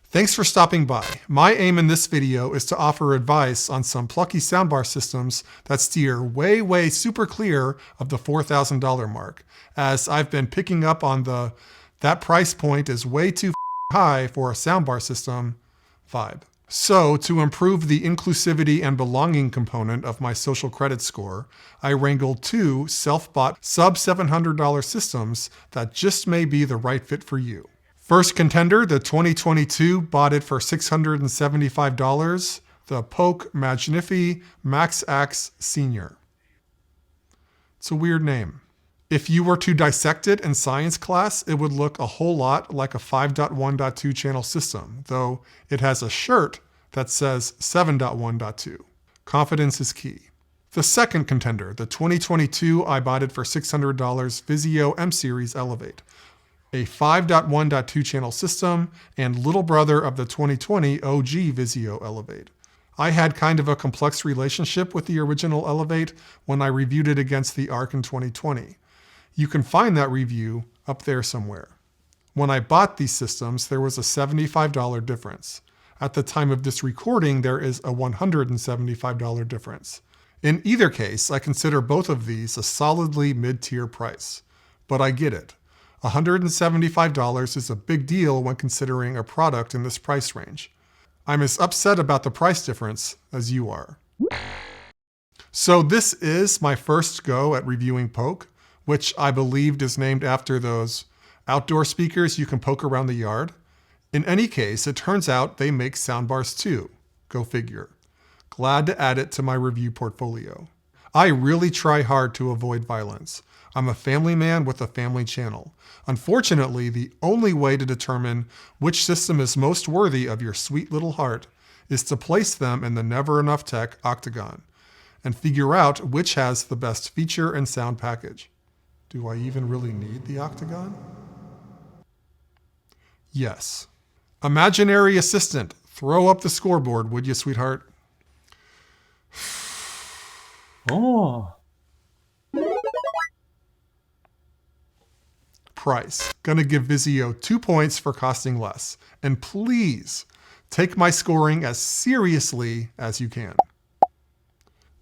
Thanks for stopping by. My aim in this video is to offer advice on some plucky soundbar systems that steer way super clear of the $4,000 mark, as I've been picking up on that price point is way too high for a soundbar system vibe. So to improve the inclusivity and belonging component of my social credit score, I wrangled two self-bought sub $700 systems that just may be the right fit for you. First contender, the 2022, bought it for $675, the Polk MagniFi Max Axe Senior. It's a weird name. If you were to dissect it in science class, it would look a whole lot like a 5.1.2 channel system, though it has a shirt that says 7.1.2. Confidence is key. The second contender, the 2022, I bought it for $600, Vizio M-Series Elevate, a 5.1.2 channel system and little brother of the 2020 OG Vizio Elevate. I had kind of a complex relationship with the original Elevate when I reviewed it against the ARC in 2020. You can find that review up there somewhere. When I bought these systems, there was a $75 difference. At the time of this recording, there is a $175 difference. In either case, I consider both of these a solidly mid-tier price. But I get it. $175 is a big deal when considering a product in this price range. I'm as upset about the price difference as you are. So this is my first go at reviewing Polk, which I believed is named after those outdoor speakers you can poke around the yard. In any case, it turns out they make soundbars too. Go figure. Glad to add it to my review portfolio. I really try hard to avoid violence. I'm a family man with a family channel. Unfortunately, the only way to determine which system is most worthy of your sweet little heart is to place them in the Never Enough Tech octagon and figure out which has the best feature and sound package. Do I even really need the octagon? Yes. Imaginary assistant, throw up the scoreboard, would you, sweetheart? Oh. Price. Gonna give Vizio 2 points for costing less. And please, take my scoring as seriously as you can.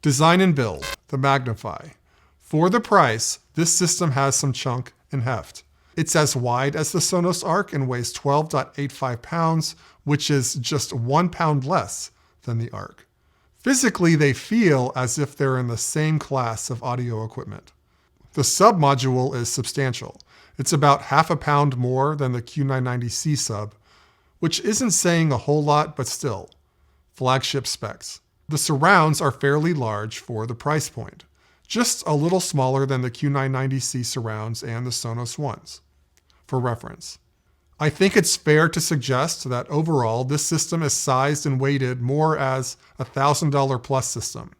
Design and build. The MagniFi. For the price, this system has some chunk and heft. It's as wide as the Sonos Arc and weighs 12.85 pounds, which is just 1 pound less than the Arc. Physically, they feel as if they're in the same class of audio equipment. The sub-module is substantial. It's about half a pound more than the Q990C sub, which isn't saying a whole lot, but still, flagship specs. The surrounds are fairly large for the price point, just a little smaller than the Q990C surrounds and the Sonos ones. For reference, I think it's fair to suggest that overall this system is sized and weighted more as a $1,000 plus system,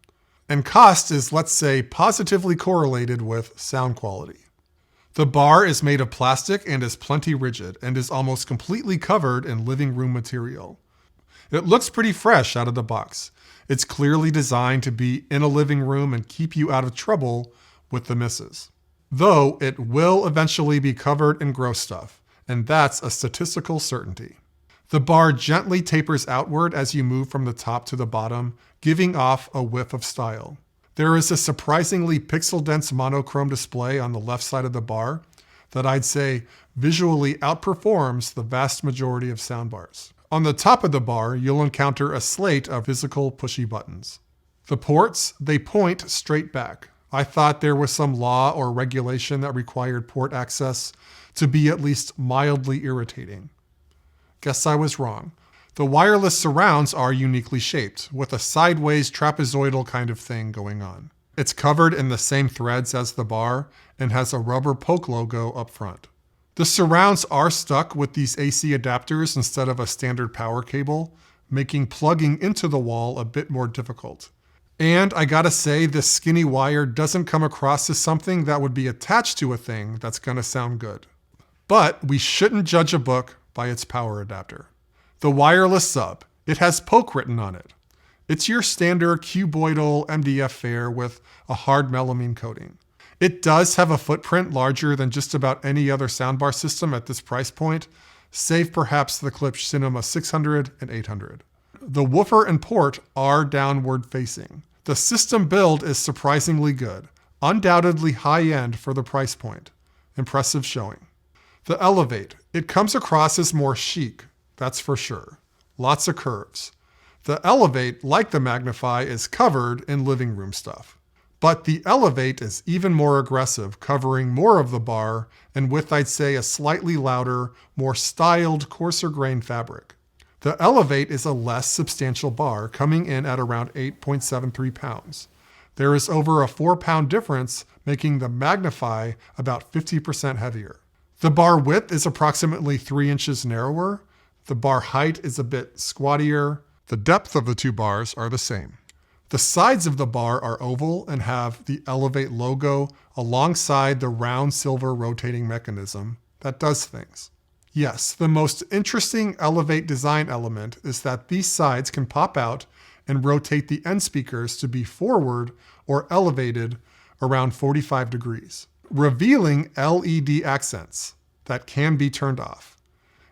and cost is, let's say, positively correlated with sound quality. The bar is made of plastic and is plenty rigid and is almost completely covered in living room material. It looks pretty fresh out of the box. It's clearly designed to be in a living room and keep you out of trouble with the missus. Though it will eventually be covered in gross stuff, and that's a statistical certainty. The bar gently tapers outward as you move from the top to the bottom, giving off a whiff of style. There is a surprisingly pixel-dense monochrome display on the left side of the bar that I'd say visually outperforms the vast majority of soundbars. On the top of the bar, you'll encounter a slate of physical pushy buttons. The ports, they point straight back. I thought there was some law or regulation that required port access to be at least mildly irritating. Guess I was wrong. The wireless surrounds are uniquely shaped, with a sideways trapezoidal kind of thing going on. It's covered in the same threads as the bar and has a rubber Polk logo up front. The surrounds are stuck with these AC adapters instead of a standard power cable, making plugging into the wall a bit more difficult. And I gotta say, this skinny wire doesn't come across as something that would be attached to a thing that's gonna sound good. But we shouldn't judge a book by its power adapter. The wireless sub, it has Polk written on it. It's your standard cuboidal MDF fare with a hard melamine coating. It does have a footprint larger than just about any other soundbar system at this price point, save perhaps the Klipsch Cinema 600 and 800. The woofer and port are downward facing. The system build is surprisingly good, undoubtedly high-end for the price point. Impressive showing. The Elevate, it comes across as more chic, that's for sure. Lots of curves. The Elevate, like the MagniFi, is covered in living room stuff. But the Elevate is even more aggressive, covering more of the bar and with, I'd say, a slightly louder, more styled, coarser grain fabric. The Elevate is a less substantial bar, coming in at around 8.73 pounds. There is over a 4-pound difference, making the MagniFi about 50% heavier. The bar width is approximately 3 inches narrower. The bar height is a bit squattier. The depth of the two bars are the same. The sides of the bar are oval and have the Elevate logo alongside the round silver rotating mechanism that does things. Yes, the most interesting Elevate design element is that these sides can pop out and rotate the end speakers to be forward or elevated around 45 degrees, revealing LED accents that can be turned off.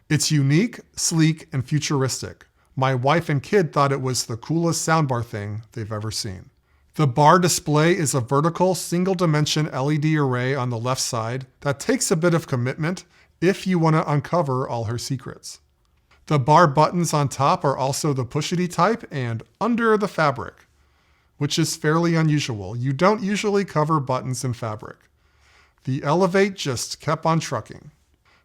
It's unique, sleek, and futuristic. My wife and kid thought it was the coolest soundbar thing they've ever seen. The bar display is a vertical single-dimension LED array on the left side that takes a bit of commitment if you want to uncover all her secrets. The bar buttons on top are also the pushety type and under the fabric, which is fairly unusual. You don't usually cover buttons in fabric. The Elevate just kept on trucking.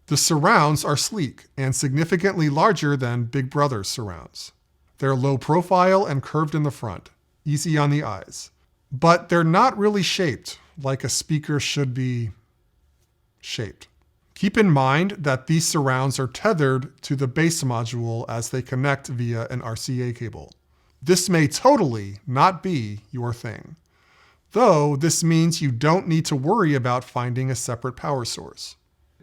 The surrounds are sleek and significantly larger than Big Brother's surrounds. They're low profile and curved in the front, easy on the eyes. But they're not really shaped like a speaker should be shaped. Keep in mind that these surrounds are tethered to the base module as they connect via an RCA cable. This may totally not be your thing, though this means you don't need to worry about finding a separate power source.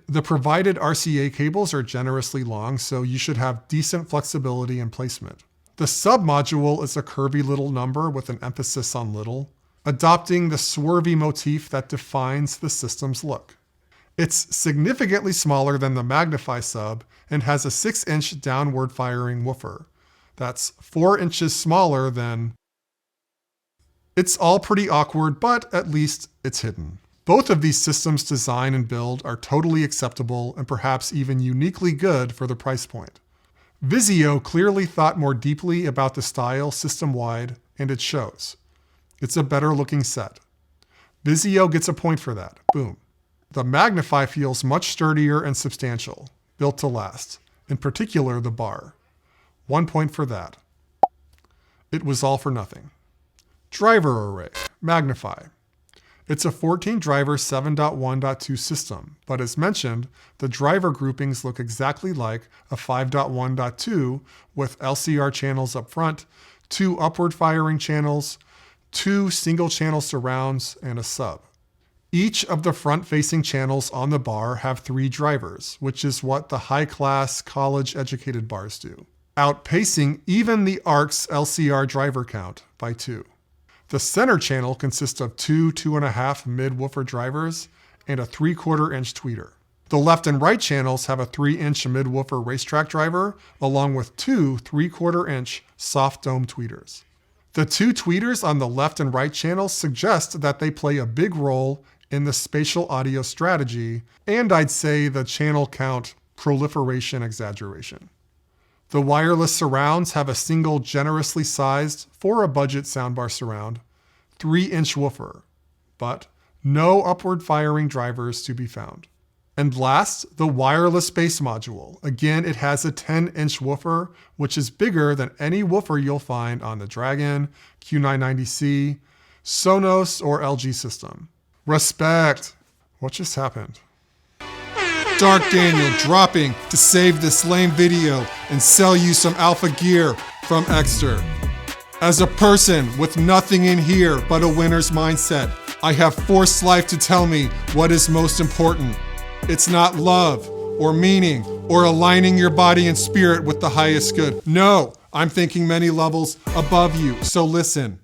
The provided RCA cables are generously long, so you should have decent flexibility in placement. The submodule is a curvy little number with an emphasis on little, adopting the swervy motif that defines the system's look. It's significantly smaller than the MagniFi sub and has a 6-inch downward firing woofer. That's 4 inches smaller than... It's all pretty awkward, but at least it's hidden. Both of these systems' design and build are totally acceptable and perhaps even uniquely good for the price point. Vizio clearly thought more deeply about the style system-wide, and it shows. It's a better looking set. Vizio gets a point for that. Boom. The MagniFi feels much sturdier and substantial, built to last, in particular the bar. 1 point for that. It was all for nothing. Driver array, MagniFi. It's a 14-driver 7.1.2 system, but as mentioned, the driver groupings look exactly like a 5.1.2 with LCR channels up front, 2 upward firing channels, 2 single-channel surrounds, and a sub. Each of the front-facing channels on the bar have 3 drivers, which is what the high-class, college-educated bars do, outpacing even the ARC's LCR driver count by 2. The center channel consists of 2 2.5 mid-woofer drivers and a 3/4-inch tweeter. The left and right channels have a 3-inch mid-woofer racetrack driver, along with 2 3/4-inch soft dome tweeters. The 2 tweeters on the left and right channels suggest that they play a big role in the spatial audio strategy, and I'd say the channel count proliferation exaggeration. The wireless surrounds have a single generously sized, for a budget soundbar surround, 3-inch woofer, but no upward firing drivers to be found. And last, the wireless bass module. Again, it has a 10-inch woofer, which is bigger than any woofer you'll find on the Dragon, Q990C, Sonos, or LG system. Respect! What just happened? Dark Daniel dropping to save this lame video and sell you some alpha gear from Ekster. As a person with nothing in here but a winner's mindset, I have forced life to tell me what is most important. It's not love or meaning or aligning your body and spirit with the highest good. No, I'm thinking many levels above you, so listen.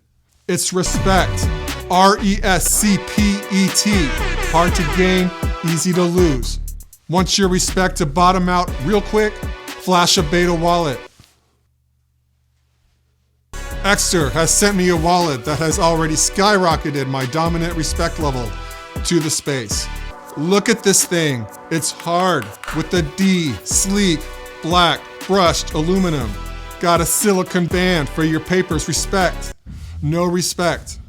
It's respect. R-E-S-C-P-E-T. Hard to gain, easy to lose. Want your respect to bottom out real quick? Flash a beta wallet. Ekster has sent me a wallet that has already skyrocketed my dominant respect level to the space. Look at this thing. It's hard with the D, sleek, black, brushed aluminum. Got a silicone band for your paper's respect. No respect.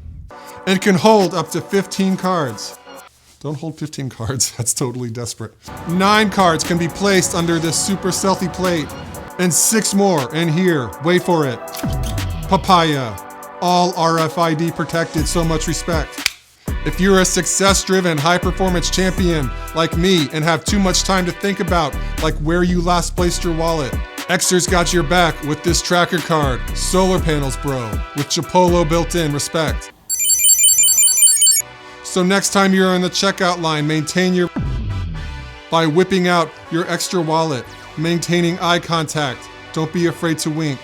And can hold up to 15 cards. Don't hold 15 cards, that's totally desperate. 9 cards can be placed under this super stealthy plate. And 6 more in here, wait for it. Papaya, all RFID protected, so much respect. If you're a success-driven, high-performance champion like me and have too much time to think about, like where you last placed your wallet, Ekster's got your back with this tracker card. Solar panels, bro, with Chipolo built in, respect. So next time you're in the checkout line, maintain your by whipping out your extra wallet, maintaining eye contact. Don't be afraid to wink.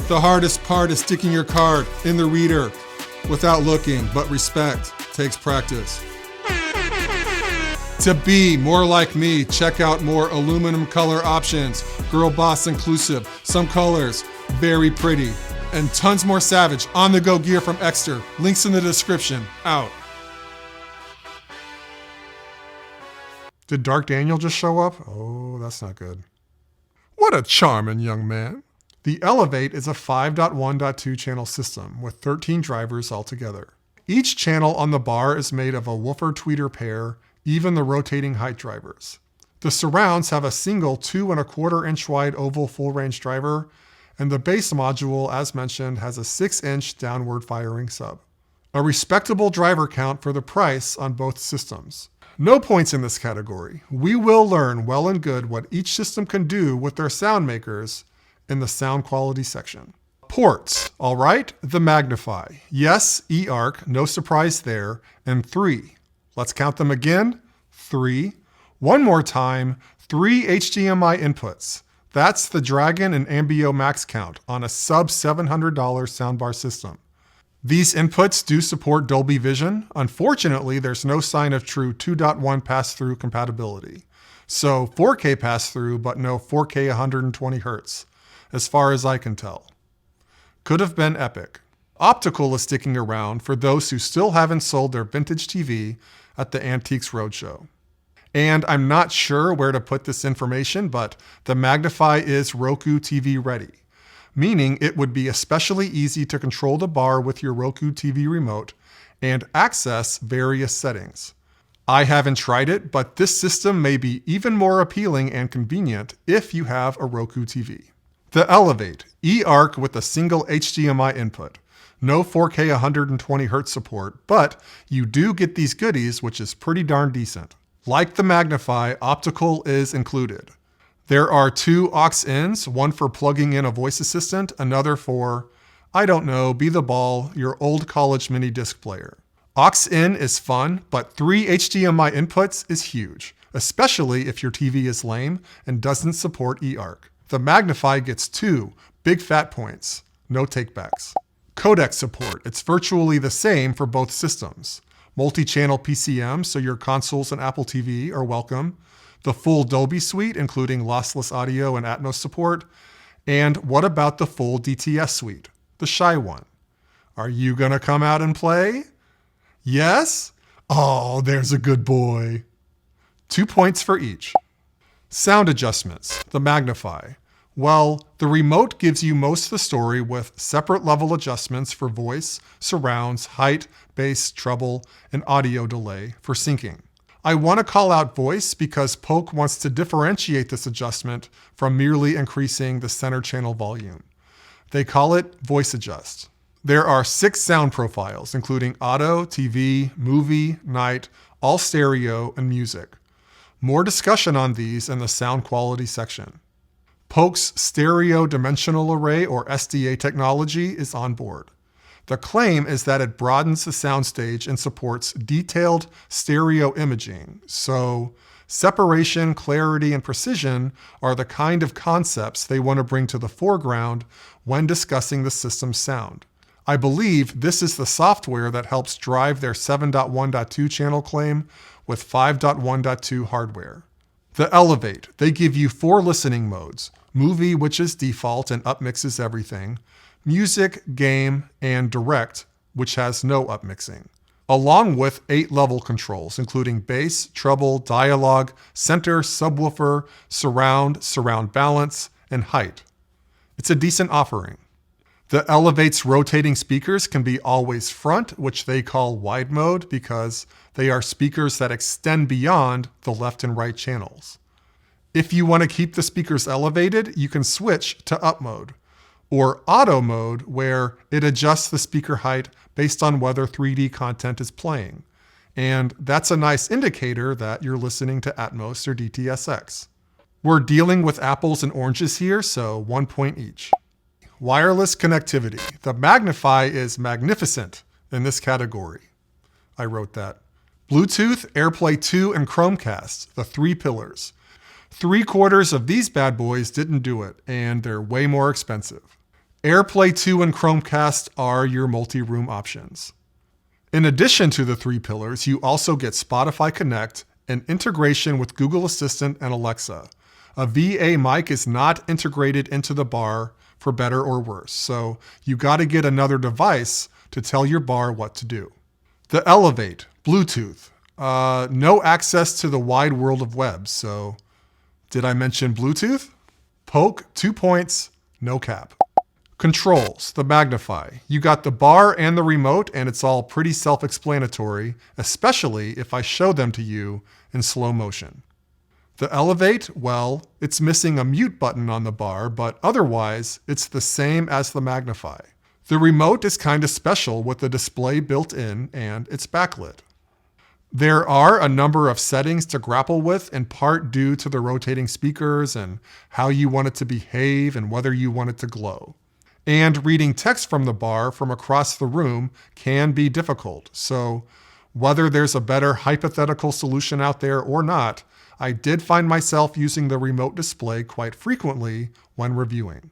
The hardest part is sticking your card in the reader without looking, but respect takes practice. To be more like me, check out more aluminum color options, girl boss inclusive, some colors, very pretty, and tons more savage on-the-go gear from Ekster. Links in the description. Out. Did Dark Daniel just show up? Oh, that's not good. What a charming young man. The Elevate is a 5.1.2 channel system with 13 drivers altogether. Each channel on the bar is made of a woofer tweeter pair, even the rotating height drivers. The surrounds have a single 2¼ inch wide oval full range driver, and the base module, as mentioned, has a 6-inch downward firing sub. A respectable driver count for the price on both systems. No points in this category. We will learn well and good what each system can do with their sound makers in the sound quality section. Ports, all right, the MagniFi. Yes, eARC, no surprise there, and 3. Let's count them again. 3. One more time, 3 HDMI inputs. That's the Dragon and Ambio max count on a sub $700 soundbar system. These inputs do support Dolby Vision. Unfortunately, there's no sign of true 2.1 pass-through compatibility. So 4K pass-through, but no 4K 120 Hz, as far as I can tell. Could have been epic. Optical is sticking around for those who still haven't sold their vintage TV at the Antiques Roadshow. And I'm not sure where to put this information, but the MagniFi is Roku TV ready, meaning it would be especially easy to control the bar with your Roku TV remote and access various settings. I haven't tried it, but this system may be even more appealing and convenient if you have a Roku TV. The Elevate, eARC with a single HDMI input. No 4K 120 Hz support, but you do get these goodies, which is pretty darn decent. Like the MagniFi, optical is included. There are 2 aux-ins, one for plugging in a voice assistant, another for, I don't know, be the ball, your old college mini disc player. Aux-in is fun, but 3 HDMI inputs is huge, especially if your TV is lame and doesn't support eARC. The MagniFi gets 2 big fat points, no takebacks. Codec support, it's virtually the same for both systems. Multi-channel PCM, so your consoles and Apple TV are welcome. The full Dolby suite, including lossless audio and Atmos support. And what about the full DTS suite, the shy one? Are you gonna come out and play? Yes? Oh, there's a good boy. 2 points for each. Sound adjustments, the MagniFi. Well, the remote gives you most of the story with separate level adjustments for voice, surrounds, height, bass, treble, and audio delay for syncing. I want to call out voice because Polk wants to differentiate this adjustment from merely increasing the center channel volume. They call it Voice Adjust. There are 6 sound profiles, including auto, TV, movie, night, all stereo, and music. More discussion on these in the sound quality section. Polk's Stereo Dimensional Array, or SDA technology, is on board. The claim is that it broadens the soundstage and supports detailed stereo imaging, so separation, clarity, and precision are the kind of concepts they want to bring to the foreground when discussing the system's sound. I believe this is the software that helps drive their 7.1.2 channel claim with 5.1.2 hardware. The Elevate, they give you 4 listening modes: movie, which is default and upmixes everything, music, game, and direct, which has no upmixing, along with 8 level controls, including bass, treble, dialogue, center, subwoofer, surround balance, and height. It's a decent offering. The Elevate's rotating speakers can be always front, which they call wide mode because they are speakers that extend beyond the left and right channels. If you want to keep the speakers elevated, you can switch to up mode, or auto mode, where it adjusts the speaker height based on whether 3D content is playing. And that's a nice indicator that you're listening to Atmos or DTSX. We're dealing with apples and oranges here, so 1 point each. Wireless connectivity. The MagniFi is magnificent in this category. I wrote that. Bluetooth, AirPlay 2, and Chromecast, the 3 pillars. 3/4 of these bad boys didn't do it, and they're way more expensive. AirPlay 2 and Chromecast are your multi-room options. In addition to the 3 pillars, you also get Spotify Connect and integration with Google Assistant and Alexa. A VA mic is not integrated into the bar for better or worse, so you gotta get another device to tell your bar what to do. The Elevate, Bluetooth. No access to the wide world of web, so did I mention Bluetooth? Polk, 2 points, no cap. Controls, the MagniFi. You got the bar and the remote, and it's all pretty self-explanatory, especially if I show them to you in slow motion. The Elevate, well, it's missing a mute button on the bar, but otherwise, it's the same as the MagniFi. The remote is kind of special with the display built in, and it's backlit. There are a number of settings to grapple with, in part due to the rotating speakers and how you want it to behave and whether you want it to glow. And reading text from the bar from across the room can be difficult, so whether there's a better hypothetical solution out there or not, I did find myself using the remote display quite frequently when reviewing.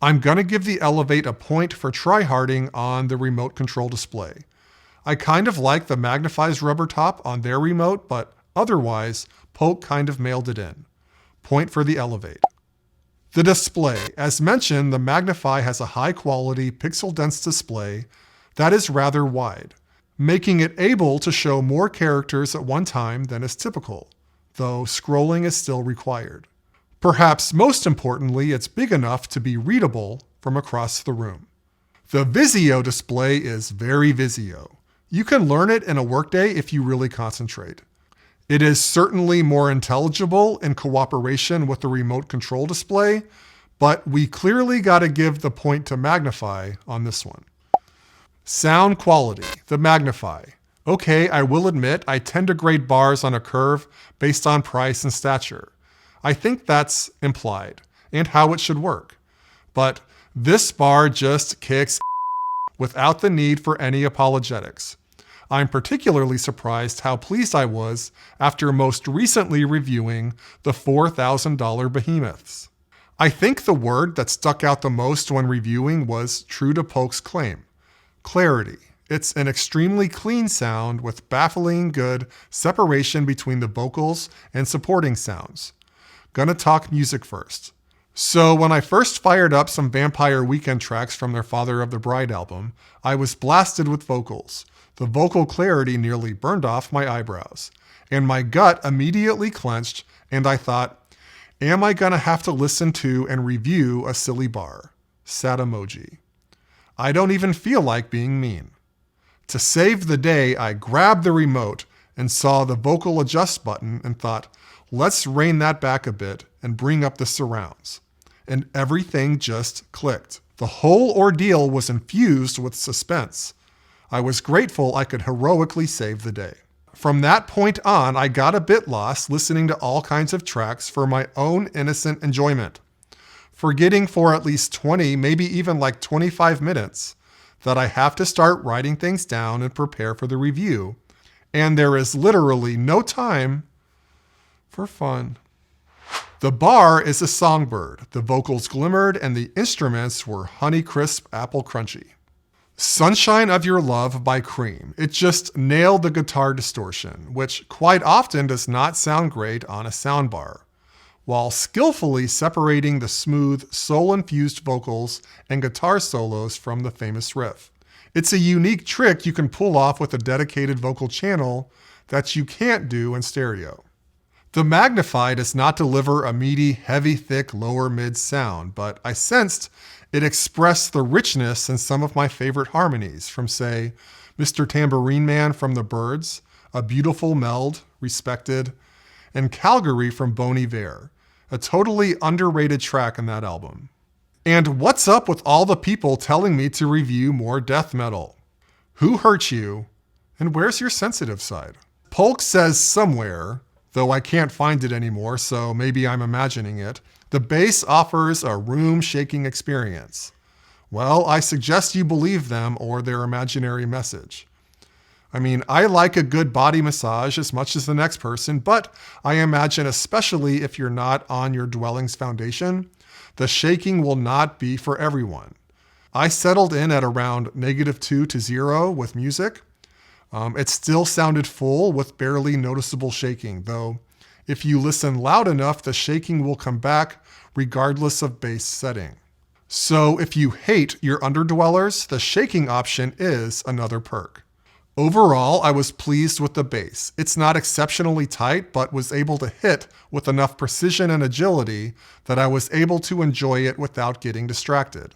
I'm gonna give the Elevate a point for tryharding on the remote control display. I kind of like the MagniFi's rubber top on their remote, but otherwise, Polk kind of mailed it in. Point for the Elevate. The display. As mentioned, the MagniFi has a high-quality, pixel-dense display that is rather wide, making it able to show more characters at one time than is typical, though scrolling is still required. Perhaps most importantly, it's big enough to be readable from across the room. The Vizio display is very Vizio. You can learn it in a workday if you really concentrate. It is certainly more intelligible in cooperation with the remote control display, but we clearly got to give the point to MagniFi on this one. Sound quality, the MagniFi. Okay, I will admit I tend to grade bars on a curve based on price and stature. I think that's implied, and how it should work. But this bar just kicks without the need for any apologetics. I'm particularly surprised how pleased I was after most recently reviewing the $4,000 behemoths. I think the word that stuck out the most when reviewing was true to Polk's claim: clarity. It's an extremely clean sound with baffling good separation between the vocals and supporting sounds. Gonna talk music first. So when I first fired up some Vampire Weekend tracks from their Father of the Bride album, I was blasted with vocals. The vocal clarity nearly burned off my eyebrows, and my gut immediately clenched, and I thought, am I gonna have to listen to and review a silly bar? Sad emoji. I don't even feel like being mean. To save the day, I grabbed the remote and saw the vocal adjust button and thought, let's rein that back a bit and bring up the surrounds. And everything just clicked. The whole ordeal was infused with suspense. I was grateful I could heroically save the day. From that point on, I got a bit lost listening to all kinds of tracks for my own innocent enjoyment, forgetting for at least 20, maybe even like 25 minutes, that I have to start writing things down and prepare for the review, and there is literally no time for fun. The bar is a songbird. The vocals glimmered and the instruments were Honeycrisp Apple Crunchy. Sunshine of Your Love by Cream. It just nailed the guitar distortion, which quite often does not sound great on a soundbar, while skillfully separating the smooth, soul-infused vocals and guitar solos from the famous riff. It's a unique trick you can pull off with a dedicated vocal channel that you can't do in stereo. The MagniFi does not deliver a meaty, heavy, thick, lower mid sound, but I sensed it expressed the richness in some of my favorite harmonies from, say, Mr. Tambourine Man from the Byrds, A Beautiful Meld, Respected, and Calgary from Bon Iver, a totally underrated track in that album. And what's up with all the people telling me to review more death metal? Who hurt you, and where's your sensitive side? Polk says somewhere, though I can't find it anymore, so maybe I'm imagining it, the bass offers a room-shaking experience. Well, I suggest you believe them or their imaginary message. I mean, I like a good body massage as much as the next person, but I imagine especially if you're not on your dwelling's foundation, the shaking will not be for everyone. I settled in at around -2 to 0 with music. It still sounded full with barely noticeable shaking, though if you listen loud enough, the shaking will come back regardless of bass setting. So if you hate your underdwellers, the shaking option is another perk. Overall, I was pleased with the bass. It's not exceptionally tight, but was able to hit with enough precision and agility that I was able to enjoy it without getting distracted.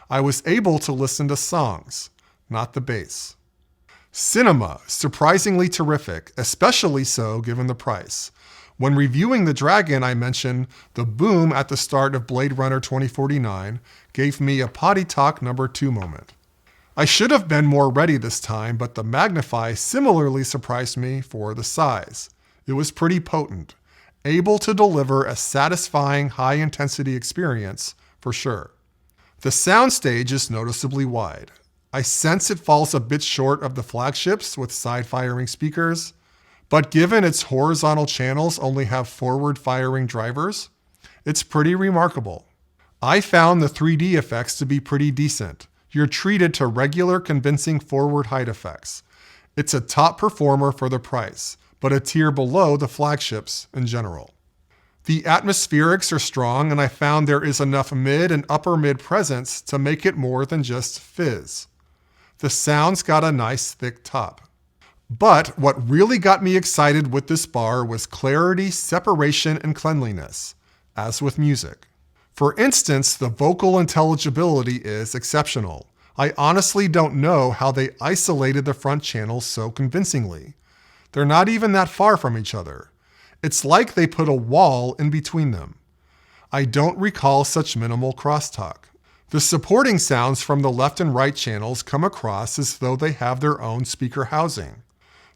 I was able to listen to songs, not the bass. Cinema, surprisingly terrific, especially so given the price. When reviewing the Dragon, I mentioned the boom at the start of Blade Runner 2049 gave me a potty talk number 2 moment. I should have been more ready this time, but the MagniFi similarly surprised me for the size. It was pretty potent, able to deliver a satisfying high-intensity experience for sure. The soundstage is noticeably wide. I sense it falls a bit short of the flagships with side-firing speakers, but given its horizontal channels only have forward-firing drivers, it's pretty remarkable. I found the 3D effects to be pretty decent. You're treated to regular convincing forward height effects. It's a top performer for the price, but a tier below the flagships in general. The atmospherics are strong, and I found there is enough mid and upper mid presence to make it more than just fizz. The sound's got a nice thick top. But what really got me excited with this bar was clarity, separation, and cleanliness, as with music. For instance, the vocal intelligibility is exceptional. I honestly don't know how they isolated the front channels so convincingly. They're not even that far from each other. It's like they put a wall in between them. I don't recall such minimal crosstalk. The supporting sounds from the left and right channels come across as though they have their own speaker housing.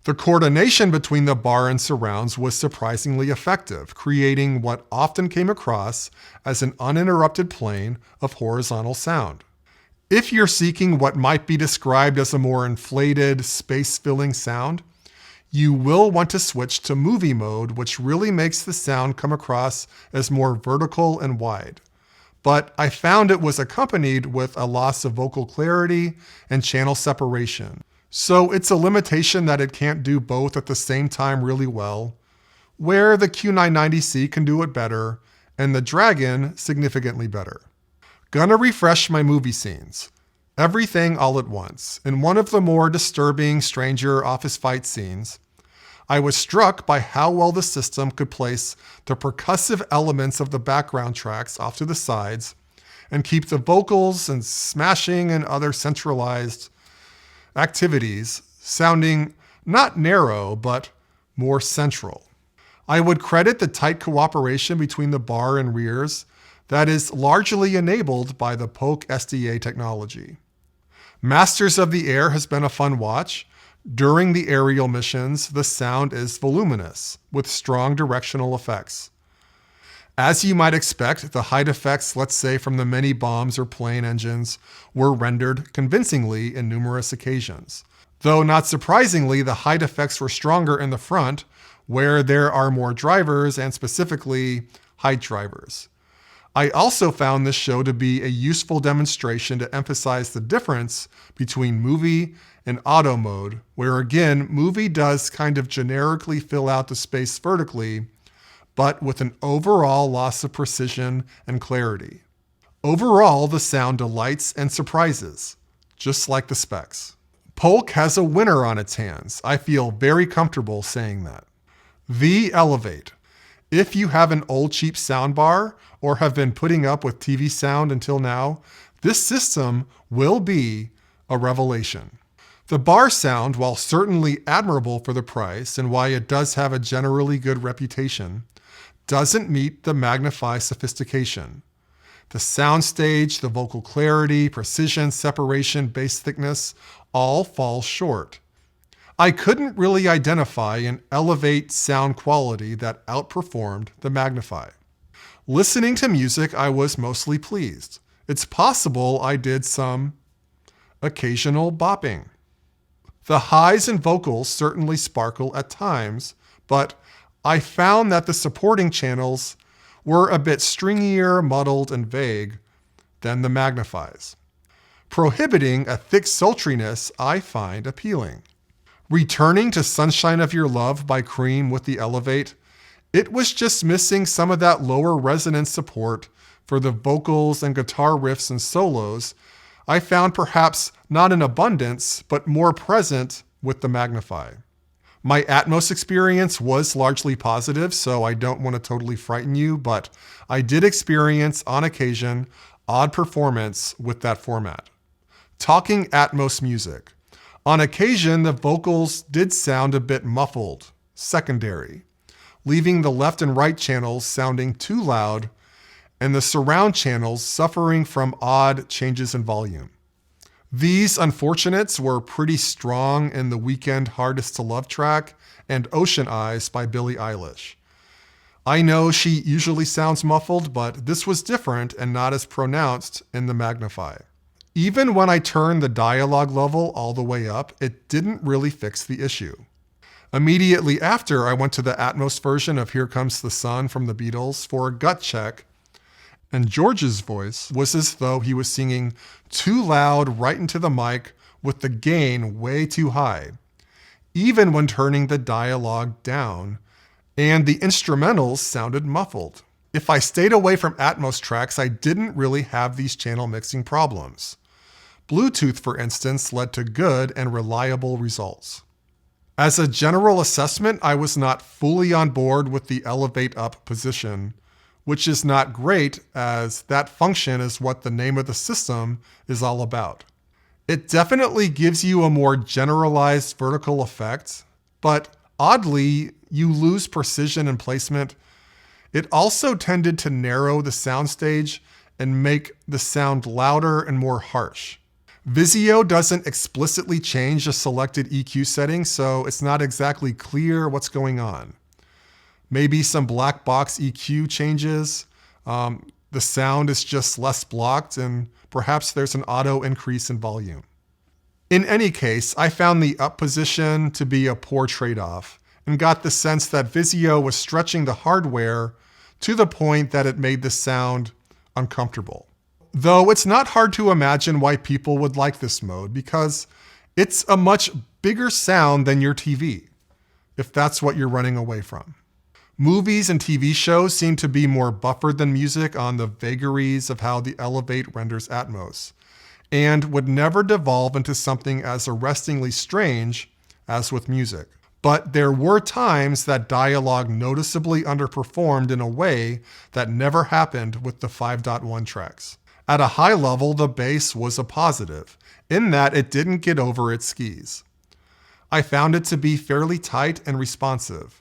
The coordination between the bar and surrounds was surprisingly effective, creating what often came across as an uninterrupted plane of horizontal sound. If you're seeking what might be described as a more inflated, space-filling sound, you will want to switch to movie mode, which really makes the sound come across as more vertical and wide. But I found it was accompanied with a loss of vocal clarity and channel separation. So it's a limitation that it can't do both at the same time really well, where the Q990C can do it better, and the Dragon significantly better. Gonna refresh my movie scenes. Everything all at once. In one of the more disturbing Stranger office fight scenes, I was struck by how well the system could place the percussive elements of the background tracks off to the sides and keep the vocals and smashing and other centralized activities sounding not narrow, but more central. I would credit the tight cooperation between the bar and rears that is largely enabled by the Polk SDA technology. Masters of the Air has been a fun watch. During the aerial missions, the sound is voluminous, with strong directional effects. As you might expect, the height effects, let's say from the many bombs or plane engines, were rendered convincingly in numerous occasions. Though not surprisingly, the height effects were stronger in the front, where there are more drivers and specifically height drivers. I also found this show to be a useful demonstration to emphasize the difference between movie and auto mode, where again, movie does kind of generically fill out the space vertically, but with an overall loss of precision and clarity. Overall, the sound delights and surprises, just like the specs. Polk has a winner on its hands. I feel very comfortable saying that. The Elevate. If you have an old cheap soundbar or have been putting up with TV sound until now, this system will be a revelation. The bar sound, while certainly admirable for the price and why it does have a generally good reputation, doesn't meet the MagniFi sophistication. The soundstage, the vocal clarity, precision, separation, bass thickness, all fall short. I couldn't really identify an Elevate sound quality that outperformed the MagniFi. Listening to music, I was mostly pleased. It's possible I did some occasional bopping. The highs and vocals certainly sparkle at times, but I found that the supporting channels were a bit stringier, muddled, and vague than the MagniFi's. Prohibiting a thick sultriness I find appealing. Returning to Sunshine of Your Love by Cream with the Elevate, it was just missing some of that lower resonance support for the vocals and guitar riffs and solos I found perhaps not in abundance, but more present with the MagniFi. My Atmos experience was largely positive, so I don't want to totally frighten you, but I did experience, on occasion, odd performance with that format. Talking Atmos music. On occasion, the vocals did sound a bit muffled, secondary, leaving the left and right channels sounding too loud and the surround channels suffering from odd changes in volume. These unfortunates were pretty strong in the Weekend Hardest to Love track and Ocean Eyes by Billie Eilish. I know she usually sounds muffled, but this was different and not as pronounced in the MagniFi. Even when I turned the dialogue level all the way up, it didn't really fix the issue. Immediately after, I went to the Atmos version of Here Comes the Sun from the Beatles for a gut check, and George's voice was as though he was singing too loud right into the mic with the gain way too high, even when turning the dialogue down, and the instrumentals sounded muffled. If I stayed away from Atmos tracks, I didn't really have these channel mixing problems. Bluetooth, for instance, led to good and reliable results. As a general assessment, I was not fully on board with the Elevate Up position, which is not great as that function is what the name of the system is all about. It definitely gives you a more generalized vertical effect, but oddly, you lose precision and placement. It also tended to narrow the soundstage and make the sound louder and more harsh. Vizio doesn't explicitly change a selected EQ setting, so it's not exactly clear what's going on. Maybe some black box EQ changes, the sound is just less blocked, and perhaps there's an auto increase in volume. In any case, I found the up position to be a poor trade-off and got the sense that Vizio was stretching the hardware to the point that it made the sound uncomfortable. Though it's not hard to imagine why people would like this mode because it's a much bigger sound than your TV, if that's what you're running away from. Movies and TV shows seem to be more buffered than music on the vagaries of how the Elevate renders Atmos, and would never devolve into something as arrestingly strange as with music. But there were times that dialogue noticeably underperformed in a way that never happened with the 5.1 tracks. At a high level, the bass was a positive, in that it didn't get over its skis. I found it to be fairly tight and responsive,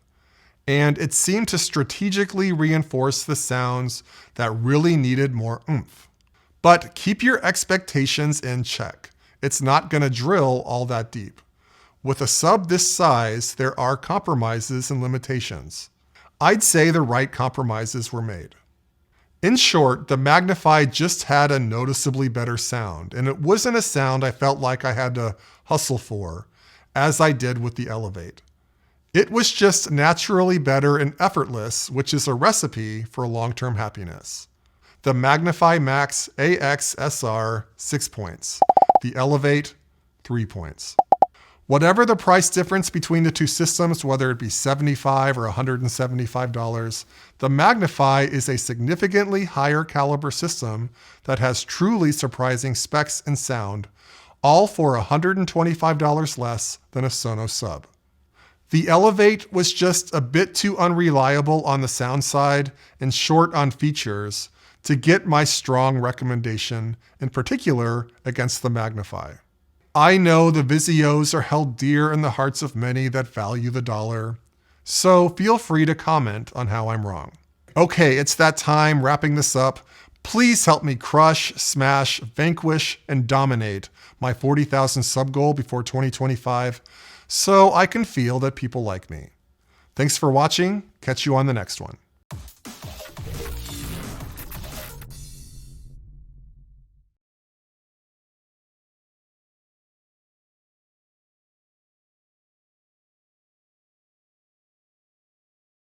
and it seemed to strategically reinforce the sounds that really needed more oomph. But keep your expectations in check. It's not going to drill all that deep. With a sub this size, there are compromises and limitations. I'd say the right compromises were made. In short, the MagniFi just had a noticeably better sound, and it wasn't a sound I felt like I had to hustle for, as I did with the Elevate. It was just naturally better and effortless, which is a recipe for long-term happiness. The MagniFi Max AX SR, 6 points. The Elevate, 3 points. Whatever the price difference between the two systems, whether it be $75 or $175, the MagniFi is a significantly higher caliber system that has truly surprising specs and sound, all for $125 less than a Sonos sub. The Elevate was just a bit too unreliable on the sound side and short on features to get my strong recommendation, in particular against the MagniFi. I know the Vizios are held dear in the hearts of many that value the dollar, so feel free to comment on how I'm wrong. Okay, it's that time, wrapping this up. Please help me crush, smash, vanquish, and dominate my 40,000 sub goal before 2025 so I can feel that people like me. Thanks for watching. Catch you on the next one.